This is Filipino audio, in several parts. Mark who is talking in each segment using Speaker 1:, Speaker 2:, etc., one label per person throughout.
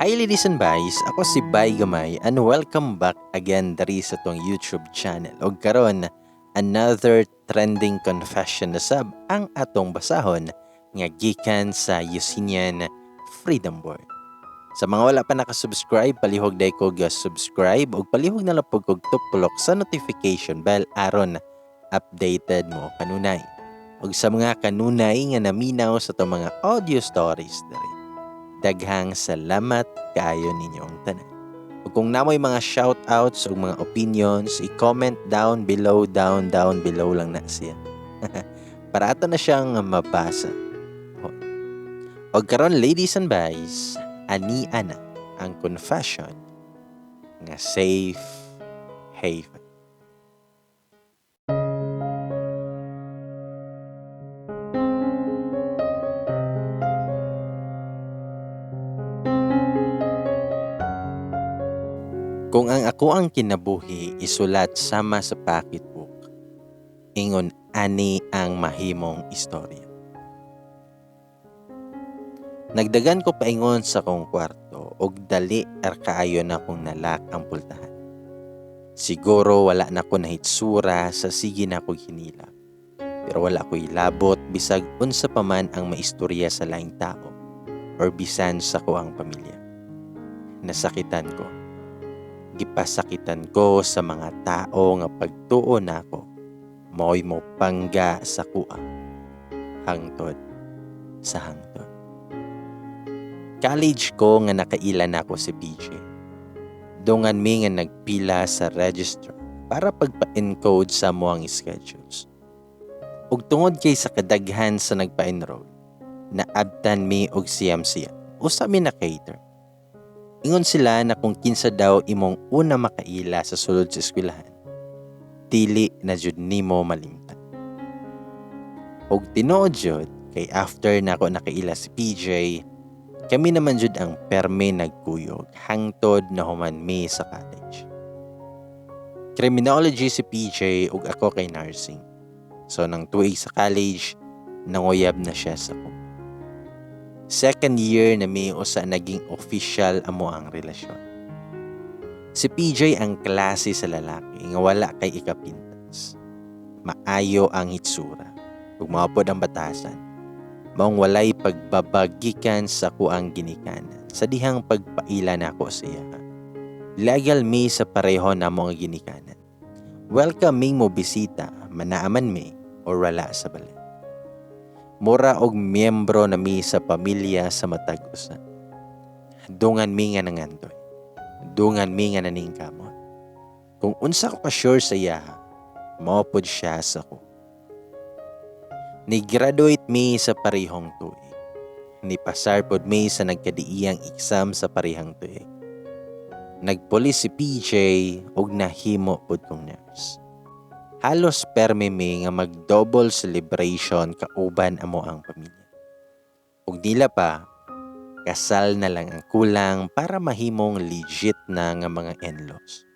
Speaker 1: Hi ladies and boys, ako si Bay Gamay and welcome back again diri sa tong YouTube channel. Og karon another trending confession na sab ang atong basahon nga gikan sa Yesenian Freedom Board. Sa mga wala pa nakasubscribe, palihog day ko subscribe og palihog na lang pug tuplok sa notification bell aron updated mo kanunay. Og sa mga kanunay nga naminaw sa tong mga audio stories diri. Daghang salamat kaayo ninyong tanan. Ug kung namoy mga shoutouts o mga opinions, i-comment down below lang na siya. Para ato na siyang mabasa. O karon ladies and boys, ani ana ang confession nga safe haven. Kung ang ako ang kinabuhi isulat sama sa pocketbook, ingon ani ang mahimong istorya. Nagdagan ko paingon sa kong kwarto og dali kaayo na kong nalak ang pultahan. Siguro wala na ko nahitsura sa sige na ko hinila. Pero wala ko ilabot bisag unsa pa man ang maistorya sa laing tao or bisan sa ko ang pamilya. Nasakitan ko. Gipasakitan ko sa mga tao nga pagtuo nako mo'y mo pangga sa kuha hangtod sa hangtod. College ko nga nakailan ako si PJ. Dungan mi nga nagpila sa register para pagpa-encode sa moang schedules. Ug tungod kay sa kadaghan sa nagpa-enroll, naabtan mi og siyam-siyam usa mi na cater. Ingon sila na kung kinsa daw imong una makaila sa sulod sa eskwelahan, dili na jud nimo malimtan. Og tinuod jud kay after nako nakaila si PJ, kami naman jud ang perme nagkuyog hangtod na human mi sa college. Criminology si PJ ug ako kay nursing. So nang tuig sa college, nanguyab na siya sa ko. Second year na may usa naging official amo ang relasyon. Si PJ ang klase sa lalaki nga wala kay ikapintas. Maayo ang hitsura ug maapod ang batasan. Maong walay pagbabagikan sa kuang ginikanan sa dihang pagpaila nako sa iya. Legal mi sa pareho na mo nga ginikanan. Welcoming mo bisita, manaaman mi or wala sa balay. Mura og miyembro na mi sa pamilya sa matag usa. Dungan mi nga nangandoy. Dungan mi nga naningkamot. Kung unsa ko ka-sure sa iya, maupod siya sa ko. Ni-graduate mi sa parehong tuig. Ni-pasar pod mi sa nagkadiiyang exam sa parehong tuig. Nagpulis si PJ og nahimo pod kong nurse. Halos perme mi nga mag-double celebration kauban amo ang pamilya. Ug dila pa, kasal na lang ang kulang para mahimong legit na nga mga in-laws.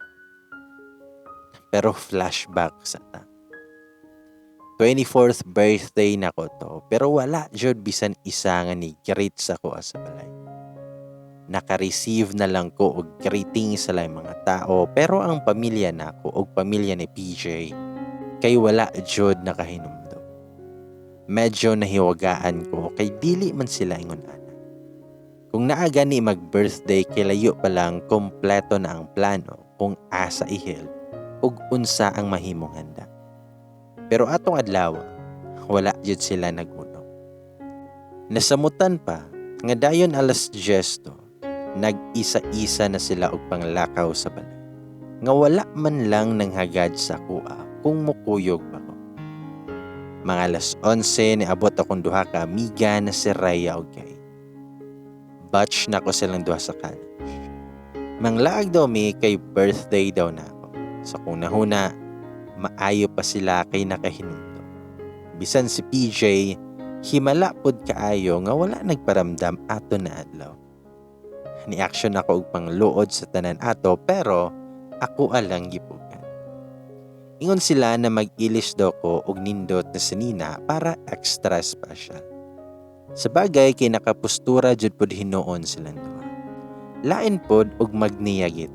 Speaker 1: Pero flashback sa ta. 24th birthday na ko to, pero wala jud bisan isa nga ni-greet sa ko sa balay. Naka-receive na lang ko og greeting sa laing mga tao, pero ang pamilya nako og pamilya ni PJ kay wala jud nakahinumdum. Medyo nahiwagaan ko kay dili man sila ingon ana. Kung naa gani mag-birthday kay layo pa lang kompleto na ang plano kung asa ihel ug unsa ang mahimong handa. Pero atong adlaw, wala jud sila naguno. Nasamutan pa nga dayon alas 10 nag-isa-isa na sila og panglakaw sa balay. Nga wala man lang nanghagad sa kuha kung mukuyog pa ko. Mga alas 11 niabot akong duha ka amiga na si Raya og kay. Batch na ko silang duha sa college. Manglaag daw mi kay birthday daw na ako. So kung nahuna, maayo pa sila kay nakahinunto. Bisan si PJ, himala pod kaayo nga wala nagparamdam ato na adlaw. Ni-action ako og pangluod sa tanan ato pero ako alang gipugan. Ingon sila na mag-ilis daw ko og nindot na sinina para extra special. Sa bagay kay nakapustura jud pod hinuon silang duha. Lain pod og magniyagit.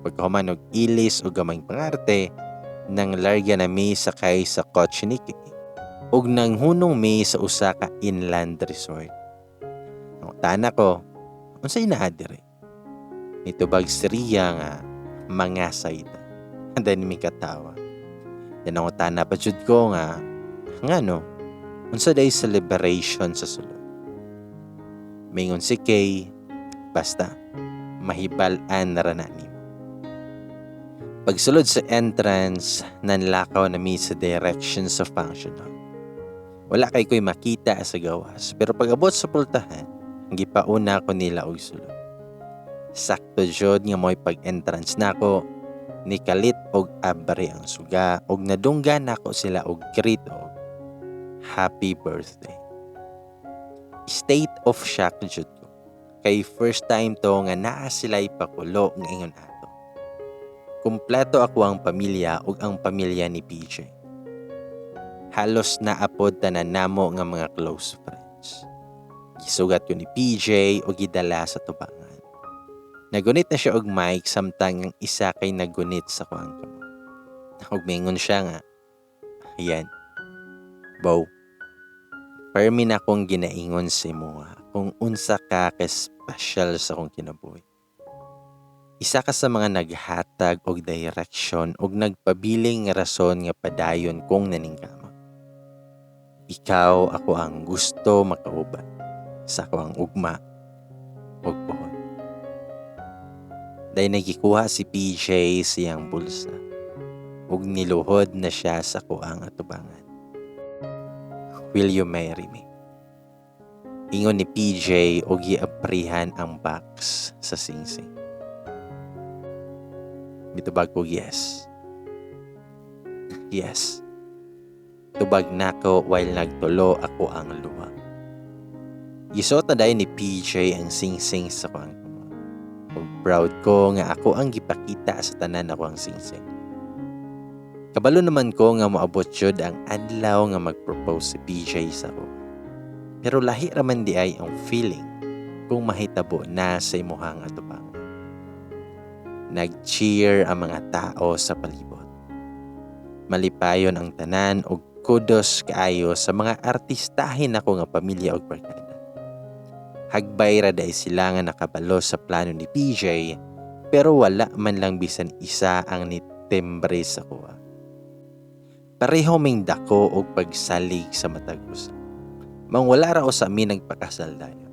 Speaker 1: Pagkahuman og ilis o gamay pangarte, nang larga na mi sakay sa kotse ni Kay ug nang hunong mi sa usa ka inland resort. Tana ko, unsay naa diri? Nitubag si Ria nga mangasay ta. Then mi katawa. Then ako tana pa jud ko nga no, unsa day celebration sa sulod. Mingon si Kay, basta mahibal-an na rana nimo. Pagsulod sa entrance, nanlakaw na mi sa direction sa function hall. Wala kay ko'y makita sa gawas, pero pag abot sa pultahan, gipauna ko nila og sulod. Sakto jud nga mo'y pag-entrance nako, nikalit og abre ang suga og nadunggan nako sila og grito, happy birthday. State of shock jud ko. Kay first time to nga naa sila'y pakulo nga ingon ato. Kumpleto ako ang pamilya ug ang pamilya ni PJ. Halos naapod tanan namo nga mga close friends. Gisugat ko ni PJ o gidala sa tubangan. Nagunit na siya og mic samtang ang isa kay nagunit sa kuang kamo. Ug mingon siya nga, ayan, Bow, permi na kong ginaingon si mo kung unsa ka ka-special sa kong kinabuhi. Isa ka sa mga naghatag og direksyon og nagpabiling rason nga padayon kong naningkamot. Ikaw ako ang gusto makauban sa ako ang ugma ug buhol. Dahil nagikuha si PJ siyang bulsa ug niluhod na siya sa kuang atubangan. Will you marry me? Ingon ni PJ ug giaprihan ang box sa singsing. Mitubag ko yes. Yes. Tubag nako while nagtulo ako ang luha. Gisot na dayon ni PJ ang singsing sa kuang. Proud ko nga ako ang gipakita sa tanan ako ang singsing. Kabalo naman ko nga moabot jud ang adlaw nga mag-propose si PJ sa ko. Pero lahi raman di ay ang feeling kung mahitabo na sa imuhang atubangan. Nag-cheer ang mga tao sa palibot. Malipayon ang tanan og kudos kaayo sa mga artistahin ako nga pamilya og barkada. Hagbay ra day sila nga nakabalo sa plano ni PJ pero wala man lang bisan isa ang nitembre sa kuha. Pareho ming dako og pagsalig sa matag usa. Mangwala ra sa amin nagpakasal dayon.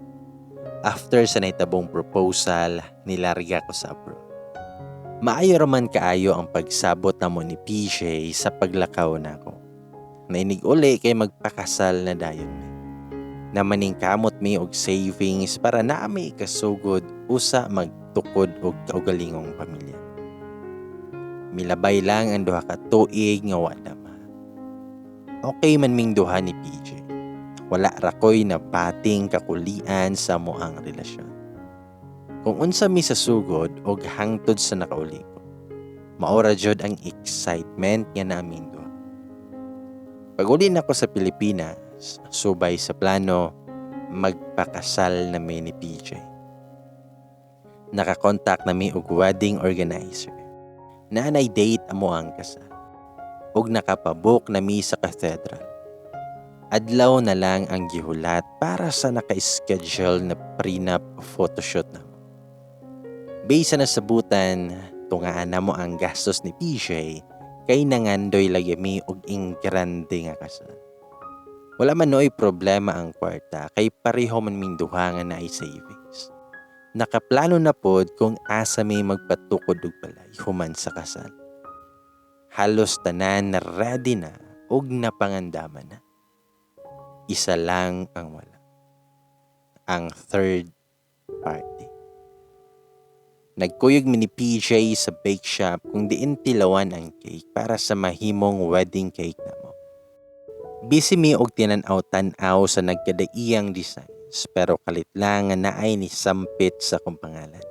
Speaker 1: After sa naitabong proposal, nilarga ko sa abroad. Maayo raman kaayo ang pagsabot namo ni PJ sa paglakaw nako. Nainig uli kay magpakasal na dayon mi. Namaning kamot mi og savings para naami ikasugod usa magtukod og kaugalingong pamilya. Milabay lang ang duha ka tuig nga wala ma. Okay man ming duha ni PJ. Wala ra koy napating kakulian sa moang relasyon. Kung unsa mi sa sugod og hangtod sa nakauli ko, maora jud ang excitement nga namin duha. Pag-uli na ko sa Pilipinas, subay sa plano, magpakasal na mi ni PJ. Nakakontak na mi og wedding organizer. Naanay date amo ang kasal. Og nakapabook na mi sa cathedral. Adlaw na lang ang gihulat para sa naka-schedule na prenup photoshoot na. Based na sabutan, tungaan na mo ang gastos ni PJ kay nangandoy lagi mi og grande nga kasal. Wala man noy problema ang kwarta kay pareho man ming duha nga naay savings. Nakaplano na pod kung asa may magpatukod og balay human sa kasal. Halos tanan na ready na og napangandaman na. Isa lang ang wala. Ang third party. Nagkuyog mi ni PJ sa bake shop kung diin tilawan ang cake para sa mahimong wedding cake namo. Busy mi og tinan-aw sa nagkadaiyang designs pero kalit lang nga naay ni sampit sa kong pangalan.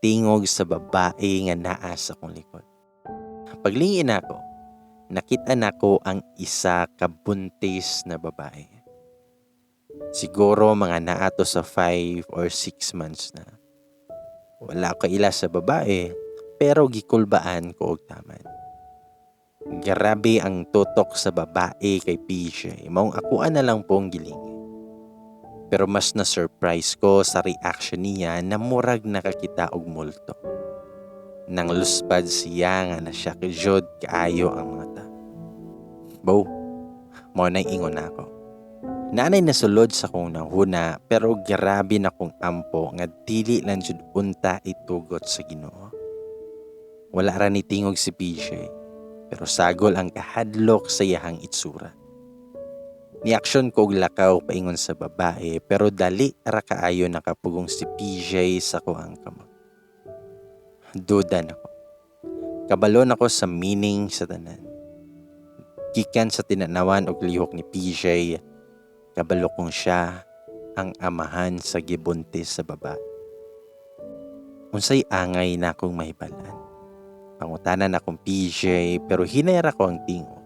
Speaker 1: Tingog sa babae nga naa sa kong likod. Paglingin ako, nakita nako ang isa ka buntis na babae. Siguro mga naato sa 5 or 6 months na. Wala ko ila sa babae, pero gikulbaan ko og taman. Grabe ang tutok sa babae kay PJ. Maong akuan na lang pong gilingi. Pero mas na-surprise ko sa reaction niya na murag nakakita og multo. Nang luspad siya nga na siya kajod kaayo ang mga ta. Bow, mo na ingon ako. Nanay nasulod sa kong nahuna pero grabe na kong ampo nga dili lang jud unta itugot sa Ginoo. Wala ra ni tingog si PJ pero sagol ang kahadlok sa iyahang itsura. Ni-action ko og lakaw paingon sa babae pero dali ra kaayo nakapugong si PJ sa kuang kamot. Duda nako. Kabalon ako sa meaning sa tanan. Gikan sa tinanawan og lihok ni PJ, kabalo kong siya ang amahan sa gibuntis sa babae. Unsay angay na akong mahibalan. Pangutanan akong PJ pero hinayra ko ang tingo.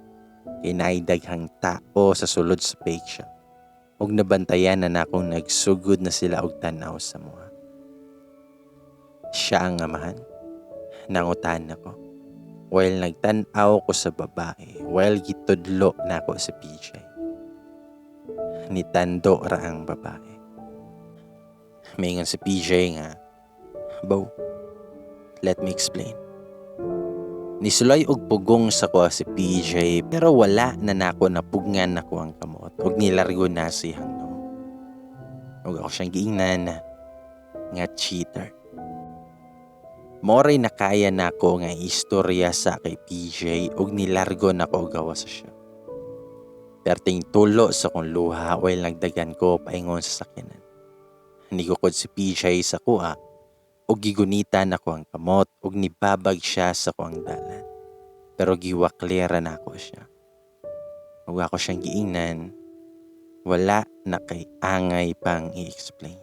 Speaker 1: Kay naay daghang tao sa sulod sa bake shop. Og nabantayan na akong nagsugod na sila og tanaw sa mua. Siya ang amahan. Nangutan ako. While nagtanaw ko sa babae, while gitudlo na ako sa PJ. Nitando ra ang babae. Maingon si PJ nga, Bow, let me explain. Nisulay og pugong sa ko si PJ pero wala na nako napugngan nako ang kamot og nilargo na siyang no. Og ako siyang giingnan nga cheater. Moray nakaya nako nga istorya sa kay PJ og nilargo nako og gawas siya. Perting tulo sa kong luha while nagdagan ko paingon sa sakyanan. Nigukod si PJ sa kuha og gigunita nako ang kamot og nibabag siya sa kuang dalan. Pero giwaklera nako siya. Og ako siyang giingnan, wala na kay angay pang i-explain.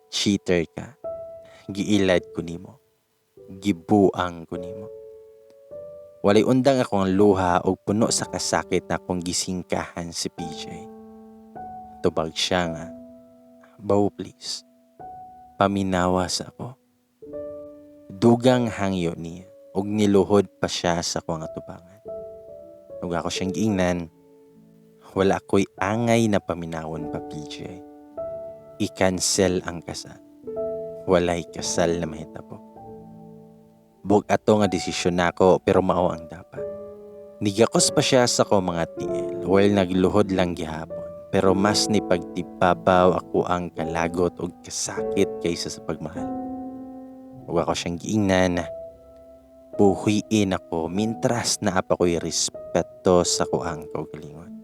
Speaker 1: Cheater ka. Giilad ko nimo. Gibuang ko nimo. Walay undang akong luha og puno sa kasakit na akong gisingkahan si PJ. Tubag siya nga, Bow please, paminawa sa ako. Dugang hangyo niya og niluhod pa siya sa akong atubangan. Og ako siyang giingnan, wala ko'y angay na paminawon pa PJ. I-cancel ang kasal. Walay kasal na mahitabo. Bug ato nga desisyon nako pero mao ang dapat. Nigakos pa siya sa ko mga TL while nagluhod lang gihapon. Pero mas ni pagtibabaw ako ang kalagot o kasakit kaysa sa pagmahal. Ug ako siyang giingnan, buhiin ako mintras na apa ko'y respeto sa kuang kaugalingon.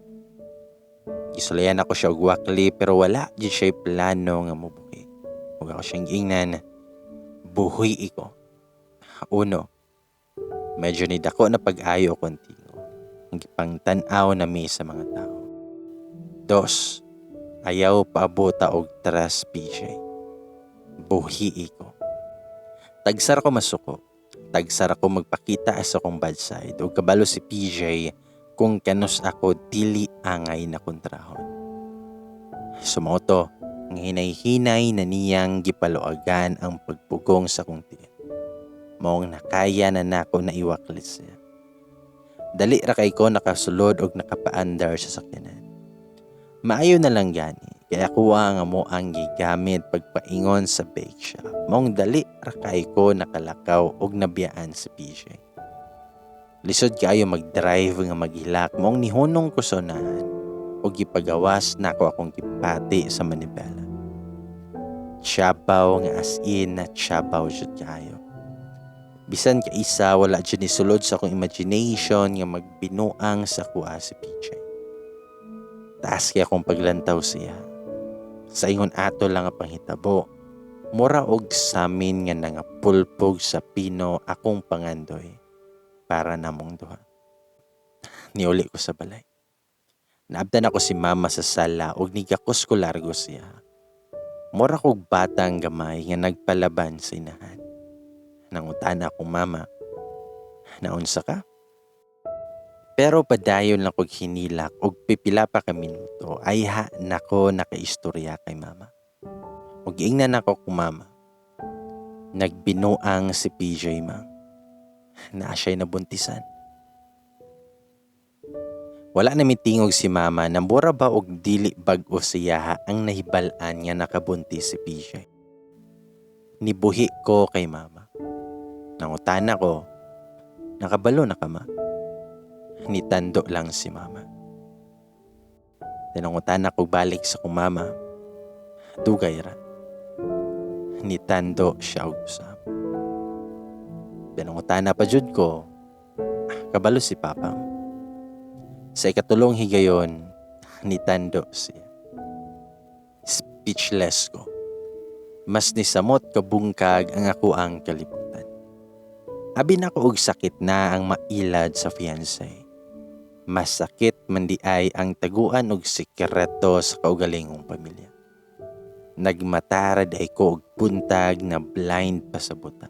Speaker 1: Gisulayan ako siya og wakli pero wala di siya plano nga mubuhi. Ug ako siyang giingnan, buhi ko. Uno, medyo nidako na pag-ayo kontigo. Ang gipangtan-aw na mi sa mga tao. Dos, ayaw paabota og trust PJ. Buhi ko. Tagsar ko masuko. Tagsar ako magpakita sa akong bad side. O kabalo si PJ kung kanus ako dili angay na kontrahon. Sumoto, ang hinay-hinay na niyang gipaluagan ang pagpugong sa kong tiyan. Maong nakaya na nako na iwaklis siya. Dali ra kay ko nakasulod og nakapaandar sa sakyanan. Maayo na lang gani, kaya kuha nga mo ang gigamit pagpaingon sa bake shop. Maong dali ra kay ko nakalakaw og nabiyaan sa PJ. Lisod kayo mag-drive nga maghilak, maong nihunong ko sa unahan o gipagawas na ako akong gipati sa manibela. Tiyabaw nga as in na tiyabaw jud kayo. Bisan ka isa, wala dyan nisulod sa akong imagination nga magbinuang sa kuha si PJ. Taas kaya akong paglantaw siya. Sa ingon ato lang ang panghitabo, mura og samin nga nangapulpog sa pino akong pangandoy para namong duha. Niuli ko sa balay. Naabdan ako si mama sa sala og nigakos ko largo siya. Mura kog batang gamay nga nagpalaban sa inahan. Nangutan akong mama, naunsa ka? Pero padayon lang kog hinilak og pipila pa ka minuto ay ha nako nakaistorya kay mama. Ug giingnan nako kung mama. Nagbinuang si PJ mang. Naa siya'y nabuntisan. Wala na mitingog si mama na mura ba og dili bag-o siya ang nahibal-an nga nakabuntis si PJ. Nibuhi ko kay mama. Nangutana ko, nakabalo na ka ma? Nitando lang si mama. Nangutan ako balik sa kong mama. Dugay ra. Nitando siya og usab. Nangutan pa jud ko. Kabalo si papa. Sa ikatulong higayon, nitando siya. Speechless ko. Mas nisamot kabungkag ang ako ang kalibutan. Abi na ko og sakit na ang mailad sa fiancé. Mas sakit man di ay ang taguan og sikreto sa kaugalingong pamilya. Nagmatarad ay ko og buntag na blind pa sa buta.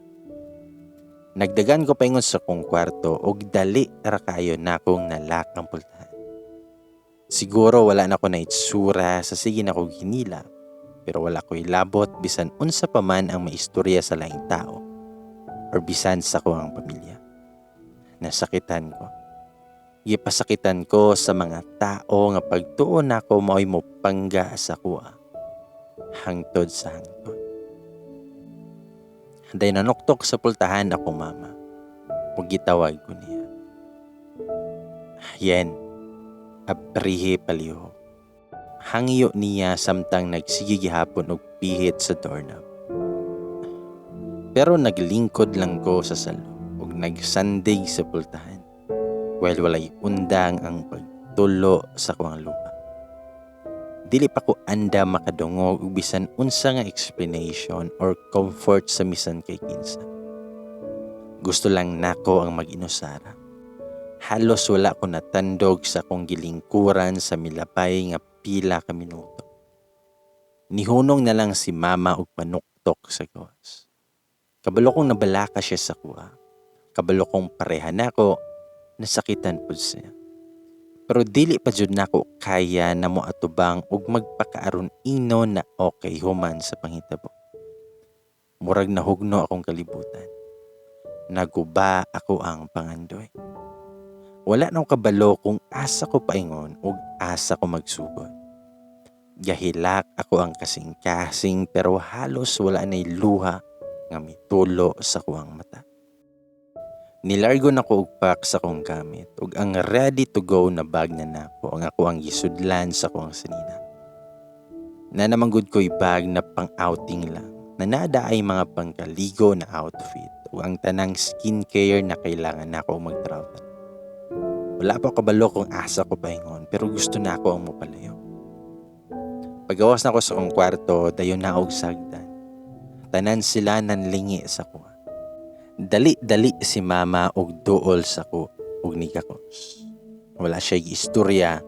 Speaker 1: Nagdagan ko paingon sa kong kwarto og dali ra kayo na akong nalakang pultahan. Siguro wala na ko na itsura sa sige na kong hinila, pero wala ko ilabot bisan unsa pa man ang maistorya sa laing tao or bisan sa ko ang pamilya. Nasakitan ko. Gipasakitan ko sa mga tao nga pagtuon ako mao'y mopangga sa kuha. Hangtod sa hangtod. Day nanuktok sa pultahan ako mama. Ug gitawag ko niya. Yen, aprihe paliho. Hangyo niya samtang nagsige gihapon og pihit sa doorknob. Pero naglingkod lang ko sa salo ug nagsandig sa pultahan. While walay undang ang pagtulo sa kuwang lupa. Dili pa ko anda makadungog ug bisan unsa nga explanation or comfort sa misan kay kinsa. Gusto lang nako ang mag-inusara. Halos wala ko natandog sa kong gilingkuran sa milabay nga pila ka minuto. Nihunong na lang si mama og panuktok sa gawas. Kabalo kong nabalaka siya sa kuha. Kabalo kong pareha nako. Nasakitan po siya. Pero dili pa jud nako kaya na mo atubang ug magpakaaron ino na okay human sa panghitabo. Murag nahugno akong kalibutan. Naguba ako ang pangandoy. Wala nang kabalo kung asa ko paingon ug asa ko magsugod. Gahilak ako ang kasing-kasing pero halos wala nay luha nga mitulo sa kuwang mata. Nilargo na ko og pack sa kong gamit ug ang ready to go na bag na nako ang ako ang gisudlan sa kong sanina. Nanamanggod ko'y bag na pang-outing lang na nada ay mga pangkaligo na outfit ug ang tanang skincare na kailangan nako mag-travel. Wala pa kabalo kung asa ko paingon pero gusto na ako ang mopalayo. Pagawas na ko sa kong kwarto dayon na og sagdan. Tanan sila nanlingi sa kuha. Dali-dali si mama og duol sa ko og nigakos. Wala siya istorya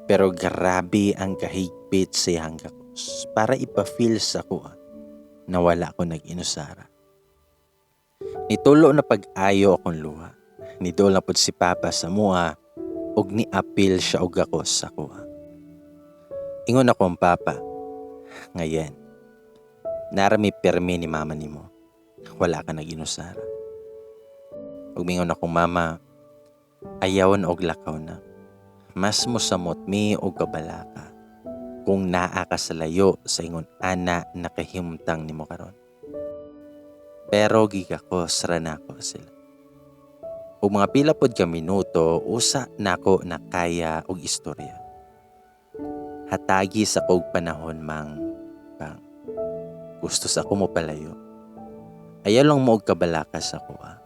Speaker 1: pero grabe ang kahigpit sa iyang gakos para ipa-feel sa ko na wala ko nag-inusara. Nitulo na pag-ayo akong luha. Nidol na pud si papa sa mua og ni-appeal siya og gakos sa kuha. Ingon ako ang papa, ngayon, narami permi ni mama nimo. Wala ka nag-inusara. Ug mingon akong mama, ayawon og lakaw na. Mas mosamot mi og kabalaka kung naa ka sa layo sa ingon ana nakahimtang nimo karon. Pero gigakos ra nako sila. Ug mga pila pod ka minuto usa nako nakaya og istorya. Hatagi sa kog panahon mang bang gusto sa ako mo palayo. Ayaw lang mo og kabalaka sa kuha.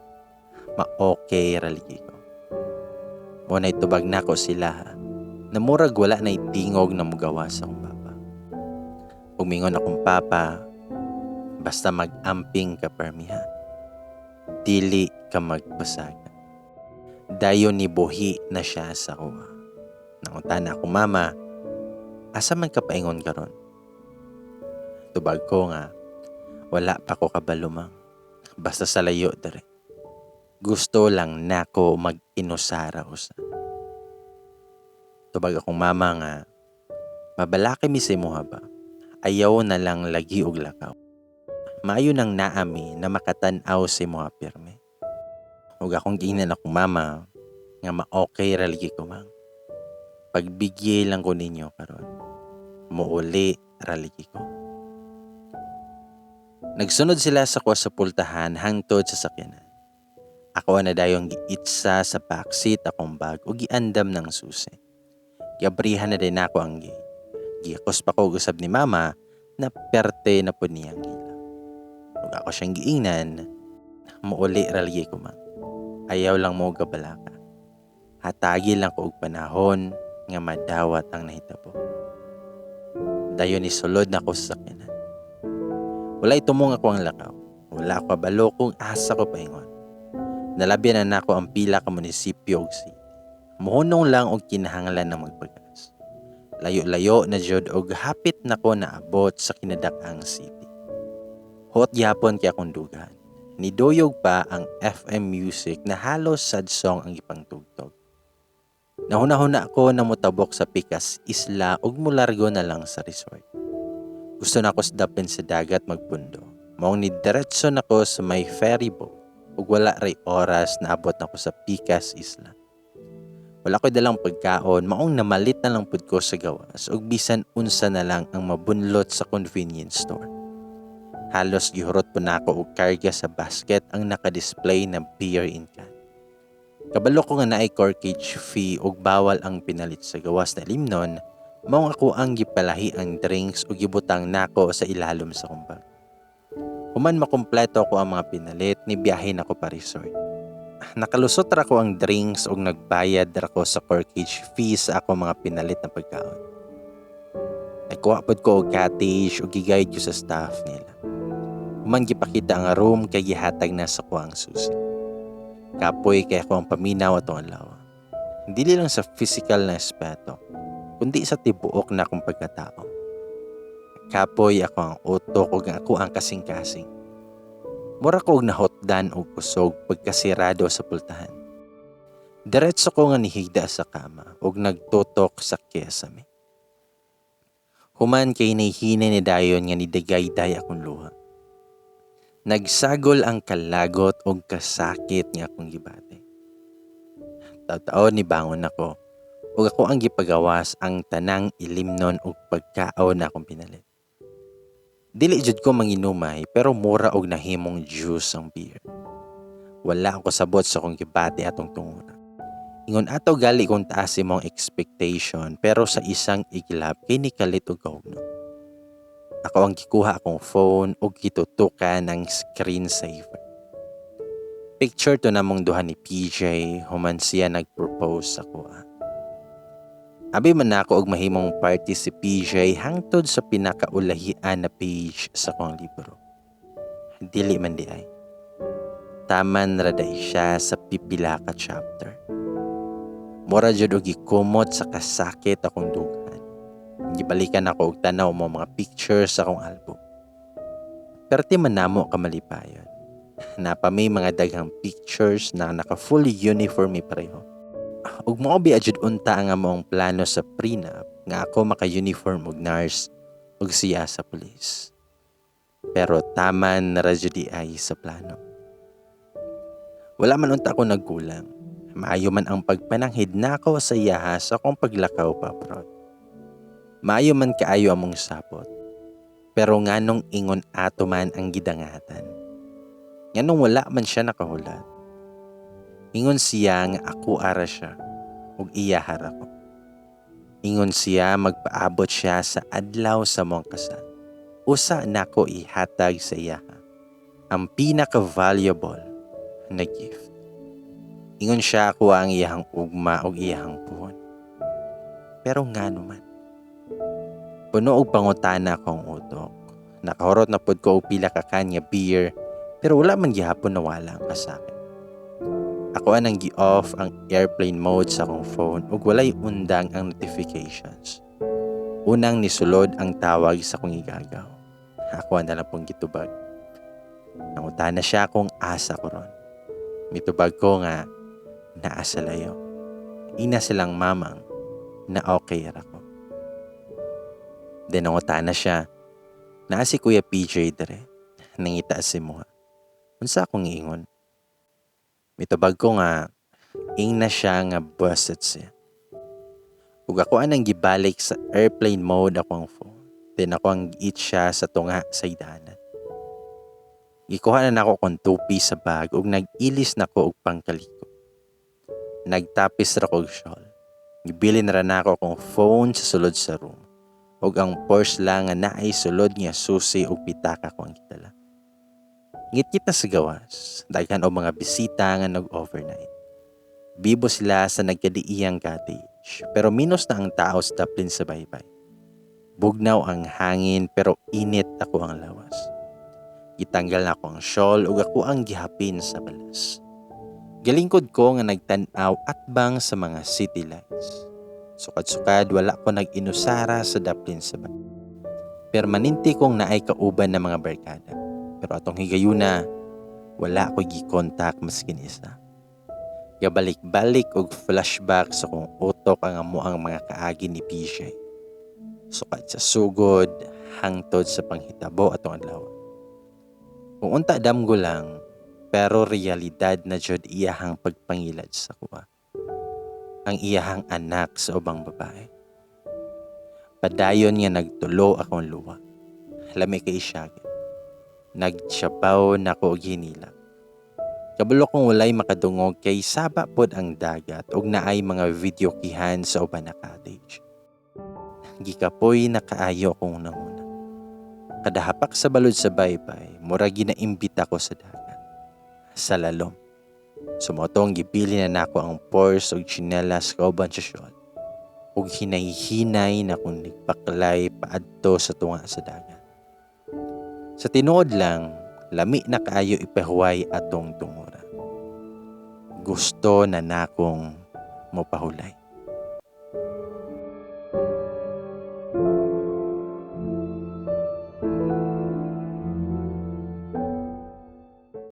Speaker 1: Ma-okay raligi ko. Muna itubag na ko sila ha. Namurag wala na itingog na mugawa sa akong papa. Umingon akong papa, basta mag-amping ka permiha. Dili ka magpasaga. Dayon ni buhi na siya sa kuha. Nangunta na ako mama, asa man ka paingon karon? Tubag ko nga, wala pa ko kabalumang. Basta sa layo dere. Gusto lang nako mag-inusara usa. Tubag akong mama nga, mabalaki mi sa imuha ba? Ayaw na lang lagi og lakaw. Maayo nang naami na makatan-aw sa imuha pirme. Ug akong giingnan akong mama nga ma-okay ra lagi ko mang. Pagbigye lang ko ninyo karon. Muuli ra lagi ko. Nagsunod sila sa kuha sa pultahan hangtod sa sakyanan. Ako na dayong giitsa sa backseat akong bag o giandam ng susi. Giabrihan na din ako ang gate. Giakos pa ko usab ni mama na perte na po niyang gila. Ug ako siyang giingnan, muuli ra lagi ko mang. Ayaw lang mo gabalaka. Hatagi lang ko og panahon nga madawat ang nahitabo. Dayon ni sulod na ko sa sakyanan. Wala itumong ako ang lakaw. Wala ako kabalo kung asa ko paingon. Nalabyan na nako ang pila ka munisipyo og city. Muhunong lang og kinahanglan na magpagas. Layo-layo na jud og hapit nako naabot sa kinadak-ang city. Hot gyapon kay akong dugan. Niduyog pa ang FM music na halos sad song ang ipangtugtog. Nahuna-huna ako na mutabok sa Pikas Isla ug mulargo na lang sa resort. Gusto na ako dapin sa dagat magpundo. Maong nidiretso nako sa may ferry boat ug wala ray oras na abot nako sa Pikas Isla. Wala ko dalang pagkaon, maong namalit na lang pud ko sa gawas ug bisan unsa na lang ang mabunlot sa convenience store. Halos gihurot po na ako og karga sa basket ang nakadisplay na beer in can. Kabalo ko nga naay corkage fee ug bawal ang pinalit sa gawas na limnon, maong ako ang gipalahi ang drinks ug gibutang nako sa ilalom sa kumbag. Human makumpleto ko ang mga pinalit, nibiyahe nako pa resort. Nakalusot ra ko ang drinks ug nagbayad ra ko sa corkage fee sa ako mga pinalit na pagkaon. Nagkuha pod ko og cottage ug gigayad ko sa staff nila. Human gipakita ang room kay gihatag na sa kuang susi. Kapoy kay ako ang paminaw atong adlaw. Dili lang sa physical na aspeto, kundi sa tibuok na akong pagkatao. Kapoy ako ang utok ug ako ang kasing-kasing. Mura ko og nahotdan og kusog pagkasirado sa pultahan. Diretso ko nga nihigda sa kama ug nagtutok sa kesame. Human kay nahihinay ni dayon nga nidagayday akong luha. Nagsagol ang kalagot o kasakit nga akong gibate. Taon ni bangon ako ug ako ang gipagawas ang tanang ilimnon og pagkaon na akong pinalit. Dili jud ko manginumay pero mura og nahimong juice ang beer. Wala ako sabot sa akong gibate atong tungura. Ingon ato gali kung taas imong expectation pero sa isang iglap kay nikalit og gahugno. Ako ang gikuha akong phone ug gitutukan ng screensaver. Picture to namong duha ni PJ human siya nag-propose sa kuha. Abi man ako og mahimong party si PJ hangtod sa pinakaulahian na page sa kong libro. Dili man di ay. Taman ra day siya sa pipila ka chapter. Mura jud og gikumot sa kasakit akong dugan. Gibalikan ako og tanaw mo mga pictures sa akong album. Perti man namo ka malipayon. Napami mga daghang pictures na naka-full uniform mi pareho. Ug mao bi adjud unta ang among plano sa prenup nga ako maka-uniform og nurse ug siya sa pulis. Pero taman na jud ay sa plano. Wala man unta ako nagkulang. Maayo man ang pagpananghid nako sa iyaha sa akong paglakaw pa abroad. Maayo man kaayo among sapot. Pero nganong ingon ato man ang gidangatan. Nganong wala man siya nakahulat. Ingon siya nga ako ara siya ug iyahar ako. Ingon siya magpaabot siya sa adlaw sa mong kasal. Usa nako ihatag sa iya ang pinaka-valuable na gift. Ingon siya ako ang iyahang ugma ug iyahang puhon. Pero ngano man. Puno og pangutana akong utok. Nakahurot na pud ko og pila ka kanya beer pero wala man gihapon nawala ang kasakit. Ako anang gi-off ang airplane mode sa akong phone ug walay undang ang notifications. Unang nisulod ang tawag sa akong igagaw. Ako na lang pong gitubag. Nangutana siya kung asa ko ron. Mitubag ko nga naa sa layo. Ina silang mamang na okay ra ko. Dinanguta na siya. Naa si Kuya PJ dire. Nangita si Muha. Unsa akong iingon? Mitubag ko nga, ing na siya nga busted siya. Ug ako anang gibalik sa airplane mode akong phone. Then ako ang eat siya sa tunga sa idanan. Gikuha na nako kong tupi sa bag ug nag-ilis na ko og pangkaliko. Nagtapis ra kog shawl. Gibilin ra nako kong phone sa sulod sa room. Ug ang purse lang nga naay sulod nga susi ug pitaka ko ang gitala. Ngit kita sa gawas, daghan og mga bisita nga nag-overnight. Bibo sila sa nagkadiiyang cottage, pero minus na ang tao sa daplin sa baybay. Bugnaw ang hangin pero init ako ang lawas. Gitanggal na ako ang shawl ug ako ang gihapin sa balas. Galingkod ko nga nagtan-aw atbang sa mga city lights. Sukad-sukad wala ko nag-inusara sa daplin sa baybay. Permanente kong naay kauban ng mga barkada. Pero atong higayuna, wala ko gi-contact maskin isa. Gabalik-balik og flashback sa kong utok ang amuang mga kaagi ni PJ. Sukad sa sugod, hangtod sa panghitabo atong adlaw. Kung unta damgo lang, pero realidad na jud iyahang pagpangilad sa kuha. Ang iyahang anak sa ubang babae. Padayon nga nagtulo akong luwa. Lami kay siya. Nagtsapaw na ko og hinila. Kabalo kong walay makadungog kay saba pod ang dagat ug naay mga video kihan sa uban na cottage. Gikapoy na kaayo kong nanguna. Kadahapak sa balod sa baybay, mura ginaimbita ko sa dagat. Sa lalom. Sumotong gibili na nako ang purse ug tsinelas kauban sa shawl. Ug hinay-hinay na kong nagpaklay paadto sa tunga sa dagat. Sa tinuod lang, lami na kaayo ipahuway atong tungura. Gusto na nakong mopahulay.